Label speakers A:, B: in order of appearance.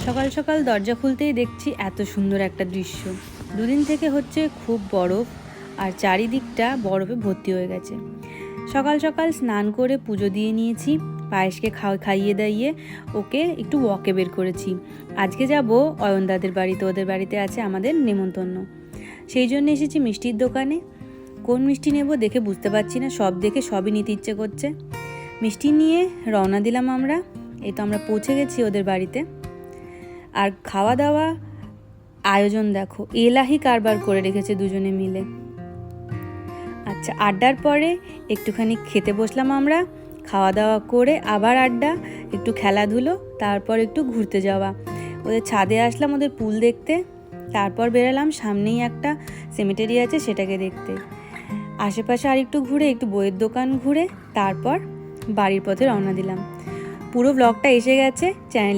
A: সকাল সকাল দরজা খুলতেই দেখছি এত সুন্দর একটা দৃশ্য। দুদিন থেকে হচ্ছে খুব বরফ, আর চারিদিকটা বরফে ভর্তি হয়ে গেছে। সকাল সকাল স্নান করে পুজো দিয়ে নিয়েছি, পায়েসকে খাইয়ে দাইয়ে ওকে একটু ওয়াকে বের করেছি। আজকে যাব অয়নদাদের বাড়িতে, ওদের বাড়িতে আছে আমাদের নেমন্তন্ন। সেই জন্য এসেছি মিষ্টির দোকানে। কোন মিষ্টি নেব দেখে বুঝতে পারছি না, সব দেখে সবই নিতে ইচ্ছে করছে। মিষ্টি নিয়ে রওনা দিলাম আমরা। এই তো আমরা পৌঁছে গেছি ওদের বাড়িতে। আর খাওয়া দাওয়া আয়োজন দেখো, এলাহি কারবার করে রেখেছে দুজনে মিলে। আচ্ছা, আড্ডার পরে একটুখানি খেতে বসলাম আমরা। খাওয়া দাওয়া করে আবার আড্ডা, একটু খেলাধুলো, তারপর একটু ঘুরতে যাওয়া। ওদের ছাদে আসলাম ওদের পুল দেখতে, তারপর বেরালাম সামনেই একটা সেমেটেরি আছে সেটাকে দেখতে। আশেপাশে আর একটু ঘুরে, একটু বইয়ের দোকান ঘুরে তারপর বাড়ির পথে রওনা দিলাম। পুরো ব্লগটা এসে গেছে চ্যানেলে।